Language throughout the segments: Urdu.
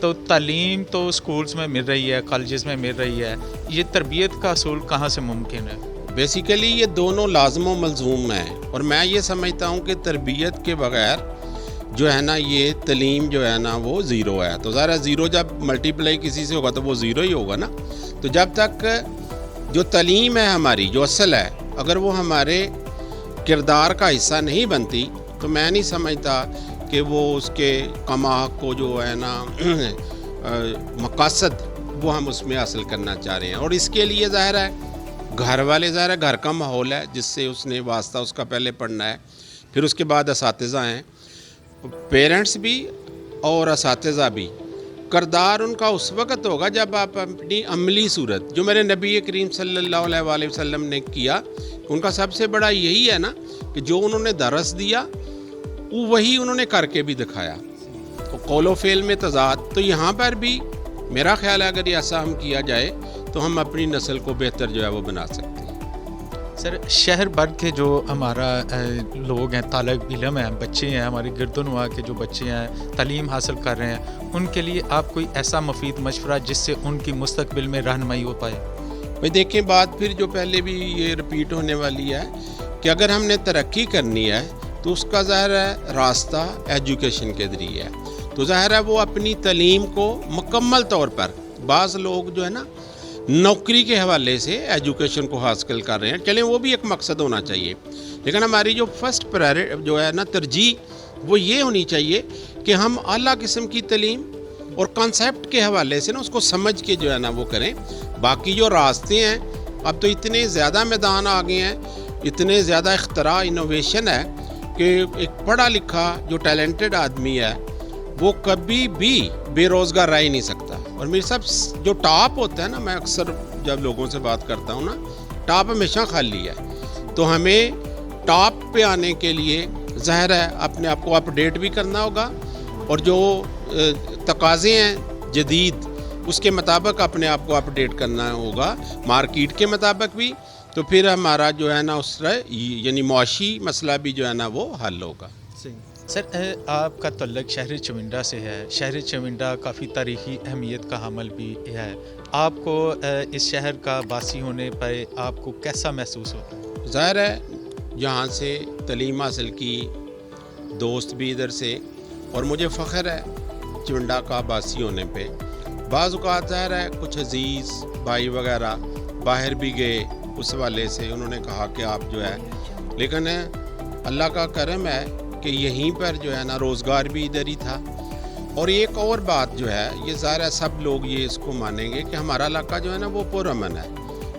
تو تعلیم تو اسکولس میں مل رہی ہے, کالجز میں مل رہی ہے, یہ تربیت کا حصول کہاں سے ممکن ہے؟ بیسیکلی یہ دونوں لازم و ملزوم ہیں, اور میں یہ سمجھتا ہوں کہ تربیت کے بغیر جو ہے نا یہ تعلیم جو ہے نا وہ زیرو ہے. تو ظاہر ہے زیرو جب ملٹیپلائی کسی سے ہوگا تو وہ زیرو ہی ہوگا نا. تو جب تک جو تعلیم ہے ہماری جو اصل ہے اگر وہ ہمارے کردار کا حصہ نہیں بنتی تو میں نہیں سمجھتا کہ وہ اس کے کماق کو جو ہے نا مقاصد وہ ہم اس میں حاصل کرنا چاہ رہے ہیں. اور اس کے لیے ظاہر ہے گھر والے, ظاہر ہے گھر کا ماحول ہے جس سے اس نے واسطہ اس کا پہلے پڑھنا ہے, پھر اس کے بعد اساتذہ ہیں, پیرنٹس بھی اور اساتذہ بھی. کردار ان کا اس وقت ہوگا جب آپ اپنی عملی صورت جو میرے نبی کریم صلی اللہ علیہ وآلہ وسلم نے کیا, ان کا سب سے بڑا یہی ہے نا کہ جو انہوں نے درس دیا وہی انہوں نے کر کے بھی دکھایا. قول و فعل میں تضاد, تو یہاں پر بھی میرا خیال ہے اگر یہ ایسا ہم کیا جائے تو ہم اپنی نسل کو بہتر جو ہے وہ بنا سکتے ہیں. سر, شہر بھر کے جو ہمارا لوگ ہیں, طالب علم ہیں, بچے ہیں, ہمارے گرد و نواح کے جو بچے ہیں تعلیم حاصل کر رہے ہیں, ان کے لیے آپ کوئی ایسا مفید مشورہ جس سے ان کی مستقبل میں رہنمائی ہو پائے؟ بھائی دیکھیں, بات پھر جو پہلے بھی یہ رپیٹ ہونے والی ہے کہ اگر ہم نے ترقی کرنی ہے تو اس کا ظاہر ہے راستہ ایجوکیشن کے ذریعے ہے. تو ظاہر ہے وہ اپنی تعلیم کو مکمل طور پر, بعض لوگ جو ہے نا نوکری کے حوالے سے ایجوکیشن کو حاصل کر رہے ہیں, چلیں وہ بھی ایک مقصد ہونا چاہیے, لیکن ہماری جو فرسٹ پرائرٹی جو ہے نا ترجیح وہ یہ ہونی چاہیے کہ ہم اعلیٰ قسم کی تعلیم اور کانسیپٹ کے حوالے سے نا اس کو سمجھ کے جو ہے نا وہ کریں. باقی جو راستے ہیں اب تو اتنے زیادہ میدان آ گئے ہیں, اتنے زیادہ اختراع انوویشن ہے کہ ایک پڑھا لکھا جو ٹیلنٹڈ آدمی ہے وہ کبھی بھی بے روزگار رہ ہی نہیں سکتا. اور میرے سب جو ٹاپ ہوتا ہے نا, میں اکثر جب لوگوں سے بات کرتا ہوں نا, ٹاپ ہمیشہ خالی ہے. تو ہمیں ٹاپ پہ آنے کے لیے ظاہر ہے اپنے آپ کو اپڈیٹ بھی کرنا ہوگا, اور جو تقاضے ہیں جدید اس کے مطابق اپنے آپ کو اپڈیٹ کرنا ہوگا, مارکیٹ کے مطابق بھی. تو پھر ہمارا جو ہے نا اس طرح یعنی معاشی مسئلہ بھی جو ہے نا وہ حل ہوگا. سر, آپ کا تعلق شہر چونڈا سے ہے. شہر چونڈا کافی تاریخی اہمیت کا حامل بھی ہے. آپ کو اس شہر کا باسی ہونے پر آپ کو کیسا محسوس ہوتا ہے؟ ظاہر ہے یہاں سے تعلیم حاصل کی, دوست بھی ادھر سے, اور مجھے فخر ہے چونڈا کا باسی ہونے پہ. بعض اوقات ظاہر ہے کچھ عزیز بھائی وغیرہ باہر بھی گئے, اس حوالے سے انہوں نے کہا کہ آپ جو ہے, لیکن اللہ کا کرم ہے کہ یہیں پر جو ہے نا روزگار بھی ادھر ہی تھا. اور ایک اور بات جو ہے, یہ ظاہر ہے سب لوگ یہ اس کو مانیں گے کہ ہمارا علاقہ جو ہے نا وہ پرامن ہے.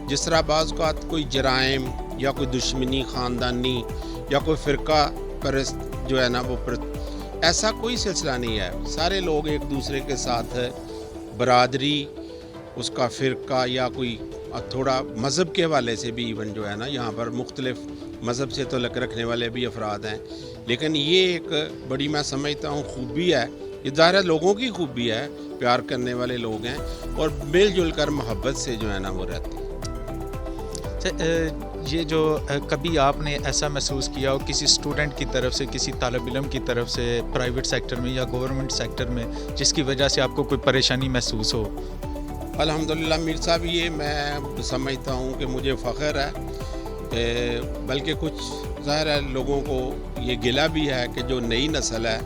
جس طرح بعض اوقات کوئی جرائم یا کوئی دشمنی خاندانی یا کوئی فرقہ پرست جو ہے نا وہ ایسا کوئی سلسلہ نہیں ہے. سارے لوگ ایک دوسرے کے ساتھ برادری, اس کا فرقہ یا کوئی تھوڑا مذہب کے حوالے سے بھی ایون جو ہے نا یہاں پر مختلف مذہب سے تعلق رکھنے والے بھی افراد ہیں. لیکن یہ ایک بڑی میں سمجھتا ہوں خوبی ہے, یہ ظاہر لوگوں کی خوبی ہے, پیار کرنے والے لوگ ہیں اور مل جل کر محبت سے جو ہے نا وہ رہتے ہیں. یہ جو کبھی آپ نے ایسا محسوس کیا ہو کسی اسٹوڈنٹ کی طرف سے, کسی طالب علم کی طرف سے پرائیویٹ سیکٹر میں یا گورنمنٹ سیکٹر میں, جس کی وجہ سے آپ کو کوئی پریشانی محسوس ہو؟ الحمدللہ میر صاحب, یہ میں سمجھتا ہوں کہ مجھے فخر ہے, بلکہ کچھ ظاہر ہے لوگوں کو یہ گلہ بھی ہے کہ جو نئی نسل ہے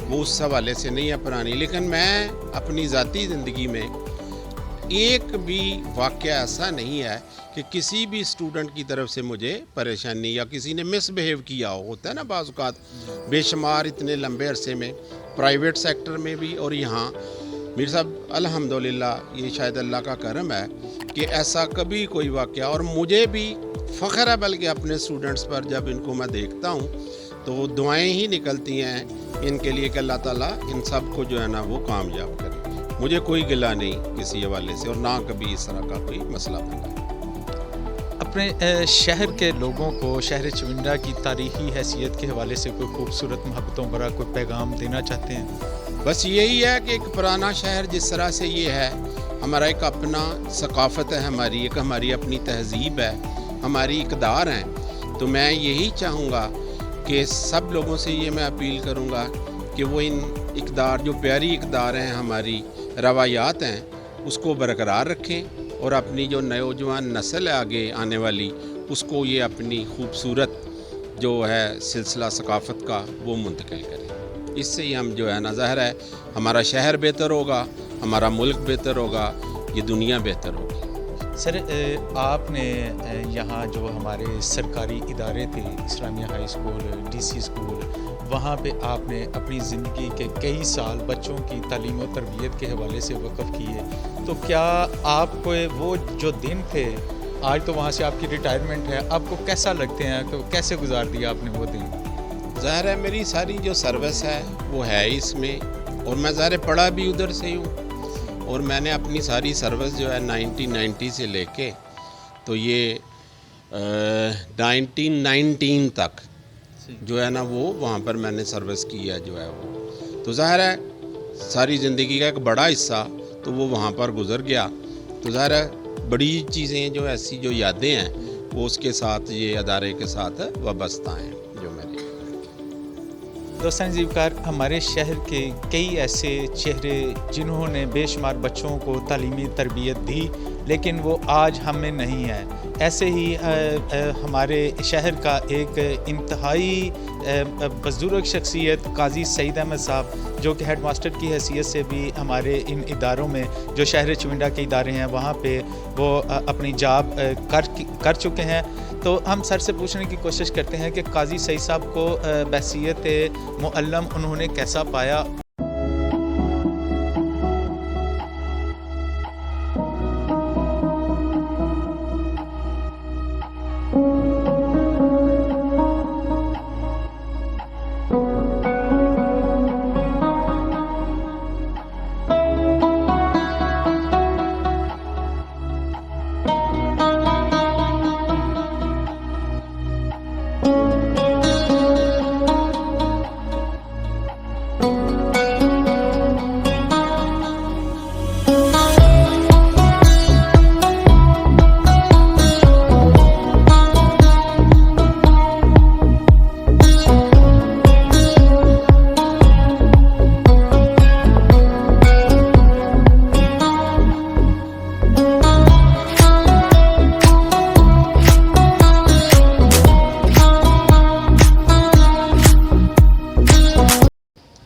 وہ اس حوالے سے نہیں ہے پرانی. لیکن میں اپنی ذاتی زندگی میں ایک بھی واقعہ ایسا نہیں ہے کہ کسی بھی اسٹوڈنٹ کی طرف سے مجھے پریشانی یا کسی نے مس بیہیو کیا ہو. ہوتا ہے نا بعض اوقات بے شمار اتنے لمبے عرصے میں پرائیویٹ سیکٹر میں بھی اور یہاں. میر صاحب الحمدللہ یہ شاید اللہ کا کرم ہے کہ ایسا کبھی کوئی واقعہ, اور مجھے بھی فخر ہے بلکہ اپنے اسٹوڈنٹس پر جب ان کو میں دیکھتا ہوں تو دعائیں ہی نکلتی ہیں ان کے لیے کہ اللہ تعالیٰ ان سب کو جو ہے نا وہ کامیاب کرے. مجھے کوئی گلہ نہیں کسی حوالے سے, اور نہ کبھی اس طرح کا کوئی مسئلہ بنا. اپنے شہر کے لوگوں کو شہر چونڈا کی تاریخی حیثیت کے حوالے سے کوئی خوبصورت محبتوں بھرا کوئی پیغام دینا چاہتے ہیں؟ بس یہی ہے کہ ایک پرانا شہر جس طرح سے یہ ہے, ہمارا ایک اپنا ثقافت ہے, ہماری ایک ہماری اپنی تہذیب ہے, ہماری اقدار ہیں. تو میں یہی چاہوں گا کہ سب لوگوں سے یہ میں اپیل کروں گا کہ کہ وہ ان اقدار جو پیاری اقدار ہیں ہماری روایات ہیں اس کو برقرار رکھیں اور اپنی جو نوجوان نسل ہے آگے آنے والی اس کو یہ اپنی خوبصورت جو ہے سلسلہ ثقافت کا وہ منتقل کریں. اس سے ہی ہم جو ہے نا ظاہر ہے ہمارا شہر بہتر ہوگا, ہمارا ملک بہتر ہوگا, یہ دنیا بہتر ہوگی. سر آپ نے یہاں جو ہمارے سرکاری ادارے تھے, اسلامیہ high school, D C school, وہاں پہ آپ نے اپنی زندگی کے کئی سال بچوں کی تعلیم و تربیت کے حوالے سے وقف کیے, تو کیا آپ کو وہ جو دن تھے, آج تو وہاں سے آپ کی ریٹائرمنٹ ہے, آپ کو کیسا لگتے ہیں, کیسے گزار دیا آپ نے وہ دن؟ ظاہر ہے میری ساری جو سروس ہے وہ ہے اس میں, اور میں ظاہر پڑھا بھی ادھر سے ہوں, اور میں نے اپنی ساری سروس جو ہے 1990 سے لے کے تو یہ 1919 تک جو ہے نا وہ وہاں پر میں نے سروس کی ہے جو ہے وہ, تو ظاہر ہے ساری زندگی کا ایک بڑا حصہ تو وہ وہاں پر گزر گیا. تو ظاہر ہے بڑی چیزیں جو ایسی جو یادیں ہیں وہ اس کے ساتھ یہ ادارے کے ساتھ وابستہ ہیں جو میرے. دوستان زیبکار, ہمارے شہر کے کئی ایسے چہرے جنہوں نے بے شمار بچوں کو تعلیمی تربیت دی لیکن وہ آج ہم میں نہیں ہے. ایسے ہی ہمارے شہر کا ایک انتہائی بزرگ شخصیت قاضی سعید احمد صاحب, جو کہ ہیڈ ماسٹر کی حیثیت سے بھی ہمارے ان اداروں میں جو شہر چونڈا کے ادارے ہیں وہاں پہ وہ اپنی جاب کر چکے ہیں. تو ہم سر سے پوچھنے کی کوشش کرتے ہیں کہ قاضی سعید صاحب کو بحیثیت معلم انہوں نے کیسا پایا.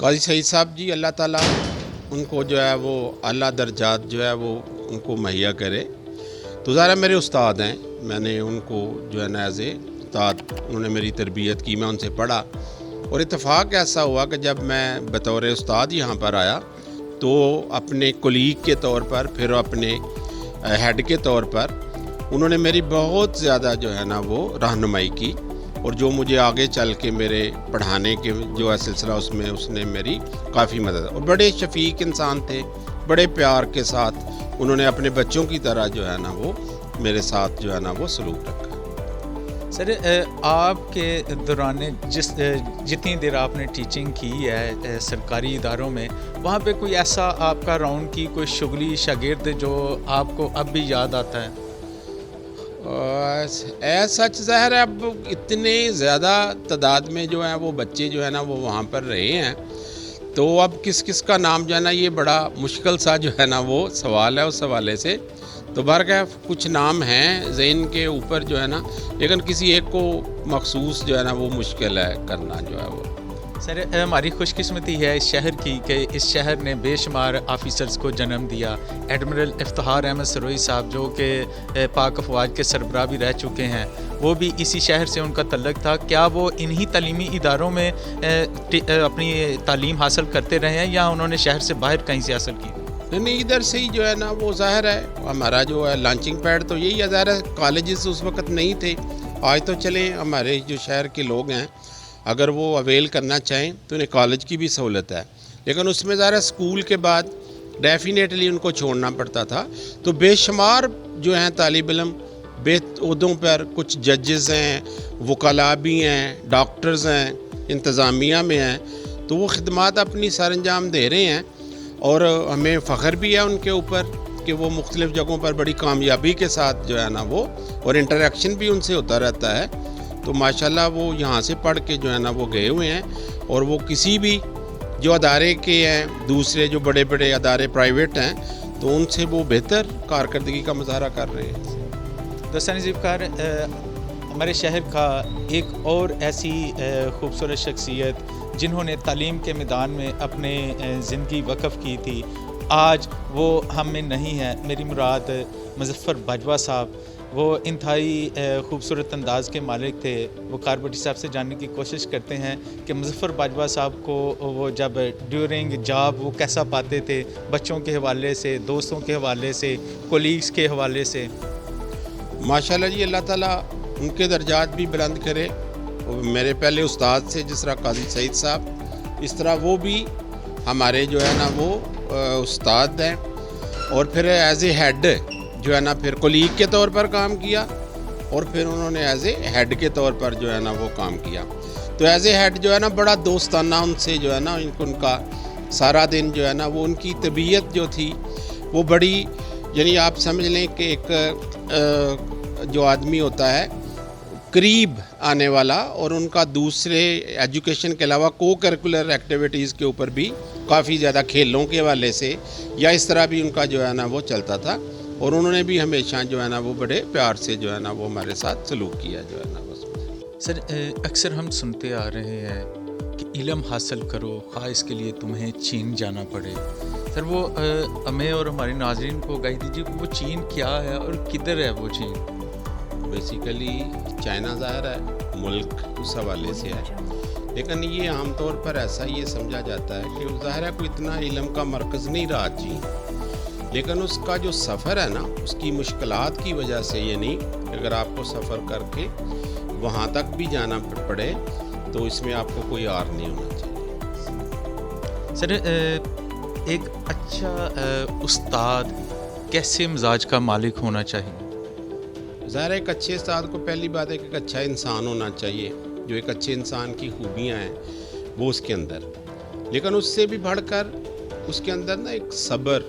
قاضی سعید صاحب جی اللہ تعالیٰ ان کو جو ہے وہ اعلیٰ درجات جو ہے وہ ان کو مہیا کرے. تو ظاہر میرے استاد ہیں, میں نے ان کو جو ہے نا ایز اے استاد انہوں نے میری تربیت کی, میں ان سے پڑھا, اور اتفاق ایسا ہوا کہ جب میں بطور استاد یہاں پر آیا تو اپنے کولیگ کے طور پر پھر اپنے ہیڈ کے طور پر انہوں نے میری بہت زیادہ جو ہے نا وہ رہنمائی کی, اور جو مجھے آگے چل کے میرے پڑھانے کے جو ہے سلسلہ اس نے میری کافی مدد, اور بڑے شفیق انسان تھے, بڑے پیار کے ساتھ انہوں نے اپنے بچوں کی طرح جو ہے نا وہ میرے ساتھ جو ہے نا وہ سلوک رکھا. سر آپ کے دوران جتنی دیر آپ نے ٹیچنگ کی ہے سرکاری اداروں میں, وہاں پہ کوئی ایسا آپ کا راؤنڈ کی کوئی شغلی شاگرد جو آپ کو اب بھی یاد آتا ہے؟ ایسا ظاہر ہے اب اتنے زیادہ تعداد میں جو ہیں وہ بچے جو ہے نا وہ وہاں پر رہے ہیں, تو اب کس کا نام جو ہے نا یہ بڑا مشکل سا جو ہے نا وہ سوال ہے اس حوالے سے. تو برکہ کچھ نام ہیں ذہن کے اوپر جو ہے نا, لیکن کسی ایک کو مخصوص جو ہے نا وہ مشکل ہے کرنا جو ہے وہ. سر ہماری خوش قسمتی ہے اس شہر کی کہ اس شہر نے بے شمار آفیسرز کو جنم دیا. ایڈمرل افتخار احمد سروئی صاحب جو کہ پاک افواج کے سربراہ بھی رہ چکے ہیں, وہ بھی اسی شہر سے ان کا تعلق تھا. کیا وہ انہی تعلیمی اداروں میں اپنی تعلیم حاصل کرتے رہے ہیں یا انہوں نے شہر سے باہر کہیں سے حاصل کی؟ نہیں, ادھر سے ہی جو ہے نا وہ ظاہر ہے ہمارا جو ہے لانچنگ پیڈ تو یہی ہے. ظاہر ہے کالجز اس وقت نہیں تھے, آج تو چلیں ہمارے جو شہر کے لوگ ہیں اگر وہ اویل کرنا چاہیں تو انہیں کالج کی بھی سہولت ہے, لیکن اس میں ظاہر ہے اسکول کے بعد ڈیفینیٹلی ان کو چھوڑنا پڑتا تھا. تو بے شمار جو ہیں طالب علم بے عہدوں پر, کچھ ججز ہیں, وکلاء بھی ہیں, ڈاکٹرز ہیں, انتظامیہ میں ہیں, تو وہ خدمات اپنی سر انجام دے رہے ہیں, اور ہمیں فخر بھی ہے ان کے اوپر کہ وہ مختلف جگہوں پر بڑی کامیابی کے ساتھ جو ہے نا وہ, اور انٹریکشن بھی ان سے ہوتا رہتا ہے. تو ماشاءاللہ وہ یہاں سے پڑھ کے جو ہے نا وہ گئے ہوئے ہیں, اور وہ کسی بھی جو ادارے کے ہیں دوسرے جو بڑے بڑے ادارے پرائیویٹ ہیں تو ان سے وہ بہتر کارکردگی کا مظاہرہ کر رہے ہیں۔ دوستان زیبکار، ہمارے شہر کا ایک اور ایسی خوبصورت شخصیت جنہوں نے تعلیم کے میدان میں اپنے زندگی وقف کی تھی، آج وہ ہم میں نہیں ہے۔ میری مراد مظفر باجوہ صاحب، وہ انتہائی خوبصورت انداز کے مالک تھے۔ وہ کاربٹی صاحب سے جاننے کی کوشش کرتے ہیں کہ مظفر باجوہ صاحب کو وہ جب ڈیورنگ جاب وہ کیسا پاتے تھے، بچوں کے حوالے سے، دوستوں کے حوالے سے، کولیگز کے حوالے سے۔ ماشاءاللہ جی، اللہ تعالیٰ ان کے درجات بھی بلند کرے۔ میرے پہلے استاد سے جس طرح قاضی سعید صاحب، اس طرح وہ بھی ہمارے جو ہے نا وہ استاد ہیں، اور پھر ایز اے ہیڈ جو ہے نا پھر کولیگ کے طور پر کام کیا، اور پھر انہوں نے ایز اے ہیڈ کے طور پر جو ہے نا وہ کام کیا۔ تو ایز اے ہیڈ جو ہے نا بڑا دوستانہ ان سے جو ہے نا ان کا سارا دن جو ہے نا وہ ان کی طبیعت جو تھی وہ بڑی، یعنی آپ سمجھ لیں کہ ایک جو آدمی ہوتا ہے قریب آنے والا، اور ان کا دوسرے ایجوکیشن کے علاوہ کو کریکولر ایکٹیویٹیز کے اوپر بھی کافی زیادہ کھیلوں کے حوالے سے یا اس طرح بھی ان کا جو ہے نا وہ چلتا تھا، اور انہوں نے بھی ہمیشہ جو ہے نا وہ بڑے پیار سے جو ہے نا وہ ہمارے ساتھ سلوک کیا جو ہے نا بس۔ سر، اکثر ہم سنتے آ رہے ہیں کہ علم حاصل کرو خواہ اس کے لیے تمہیں چین جانا پڑے۔ سر، وہ ہمیں اور ہمارے ناظرین کو گاہی دیجیے کہ وہ چین کیا ہے اور کدھر ہے وہ چین؟ بیسیکلی چائنا ظاہر ہے ملک اس حوالے سے ہے، لیکن یہ عام طور پر ایسا یہ سمجھا جاتا ہے کہ ظاہر ہے کوئی اتنا علم کا مرکز نہیں رہا چین، لیکن اس کا جو سفر ہے نا اس کی مشکلات کی وجہ سے یہ نہیں کہ اگر آپ کو سفر کر کے وہاں تک بھی جانا پڑے تو اس میں آپ کو کوئی آر نہیں ہونا چاہیے۔ سر، ایک اچھا استاد کیسے مزاج کا مالک ہونا چاہیے؟ ظاہر ہے ایک اچھے استاد کو پہلی بات ہے کہ ایک اچھا انسان ہونا چاہیے، جو ایک اچھے انسان کی خوبیاں ہیں وہ اس کے اندر، لیکن اس سے بھی بڑھ کر اس کے اندر نا ایک صبر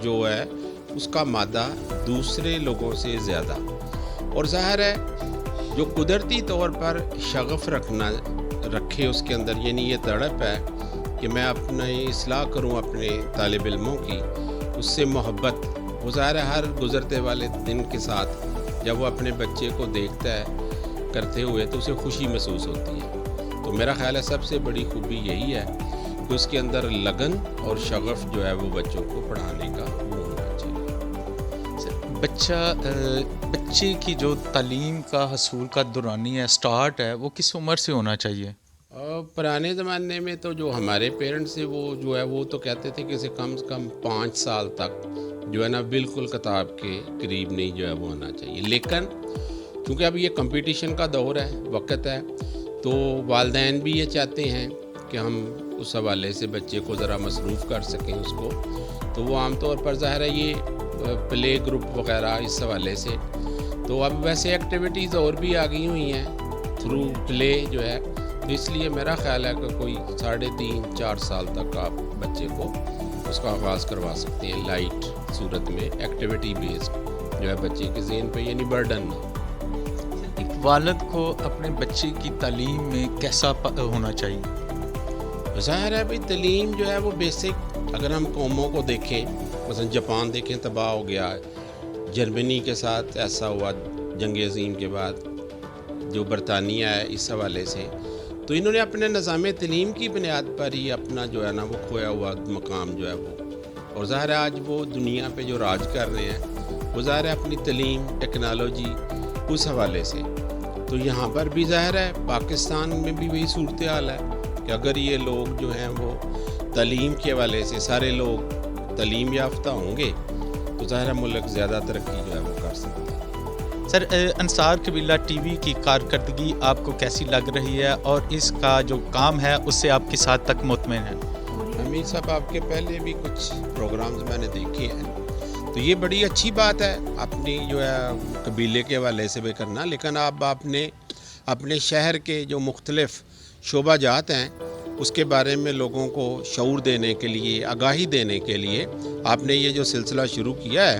جو ہے اس کا مادہ دوسرے لوگوں سے زیادہ، اور ظاہر ہے جو قدرتی طور پر شغف رکھے اس کے اندر، یعنی یہ تڑپ ہے کہ میں اپنا اصلاح کروں اپنے طالب علموں کی، اس سے محبت، وہ ظاہر ہے ہر گزرتے والے دن کے ساتھ جب وہ اپنے بچے کو دیکھتا ہے کرتے ہوئے تو اسے خوشی محسوس ہوتی ہے۔ تو میرا خیال ہے سب سے بڑی خوبی یہی ہے کہ اس کے اندر لگن اور شغف جو ہے وہ بچوں کو پڑھانے کا وہ ہونا چاہیے۔ بچے کی جو تعلیم کا حصول کا دورانیہ سٹارٹ ہے وہ کس عمر سے ہونا چاہیے؟ پرانے زمانے میں تو جو ہمارے پیرنٹس سے وہ جو ہے وہ تو کہتے تھے کہ اسے کم سے کم 5 سال تک جو ہے نا بالکل کتاب کے قریب نہیں جو ہے وہ ہونا چاہیے، لیکن کیونکہ اب یہ کمپٹیشن کا دور ہے، وقت ہے، تو والدین بھی یہ چاہتے ہیں کہ ہم اس حوالے سے بچے کو ذرا مصروف کر سکیں اس کو، تو وہ عام طور پر ظاہر ہے یہ پلے گروپ وغیرہ اس حوالے سے، تو اب ویسے ایکٹیویٹیز اور بھی آ گئی ہوئی ہیں تھرو پلے جو ہے، تو اس لیے میرا خیال ہے کہ کوئی 3.5-4 سال تک آپ بچے کو اس کا آغاز کروا سکتے ہیں، لائٹ صورت میں ایکٹیویٹی بیسڈ جو ہے بچے کے ذہن پہ، یعنی برڈن نہ۔ ایک والد کو اپنے بچے کی تعلیم میں کیسا ہونا چاہیے؟ ظاہر ہے بھائی تعلیم جو ہے وہ بیسک، اگر ہم قوموں کو دیکھیں، مثلا جاپان دیکھیں تباہ ہو گیا، جرمنی کے ساتھ ایسا ہوا جنگ عظیم کے بعد، جو برطانیہ ہے اس حوالے سے، تو انہوں نے اپنے نظام تعلیم کی بنیاد پر ہی اپنا جو ہے نا وہ کھویا ہوا مقام جو ہے وہ، اور ظاہر ہے آج وہ دنیا پہ جو راج کر رہے ہیں وہ ظاہر ہے اپنی تعلیم، ٹیکنالوجی اس حوالے سے۔ تو یہاں پر بھی ظاہر ہے پاکستان میں بھی وہی صورتحال ہے کہ اگر یہ لوگ جو ہیں وہ تعلیم کے حوالے سے سارے لوگ تعلیم یافتہ ہوں گے تو ظاہر ہے ملک زیادہ ترقی جو ہے وہ کر سکتا ہے۔ سر، انصار قبیلہ ٹی وی کی کارکردگی آپ کو کیسی لگ رہی ہے اور اس کا جو کام ہے اس سے آپ کس حد تک مطمئن ہیں؟ امیر صاحب، آپ کے پہلے بھی کچھ پروگرامز میں نے دیکھے ہیں، تو یہ بڑی اچھی بات ہے اپنی جو ہے قبیلے کے حوالے سے بھی کرنا، لیکن آپ نے اپنے شہر کے جو مختلف شعبہ جات ہیں اس کے بارے میں لوگوں کو شعور دینے کے لیے، آگاہی دینے کے لیے آپ نے یہ جو سلسلہ شروع کیا ہے،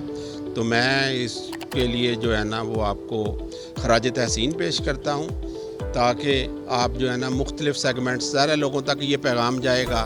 تو میں اس کے لیے جو ہے نا وہ آپ کو خراج تحسین پیش کرتا ہوں، تاکہ آپ جو ہے نا مختلف سیگمنٹس سارے لوگوں تک یہ پیغام جائے گا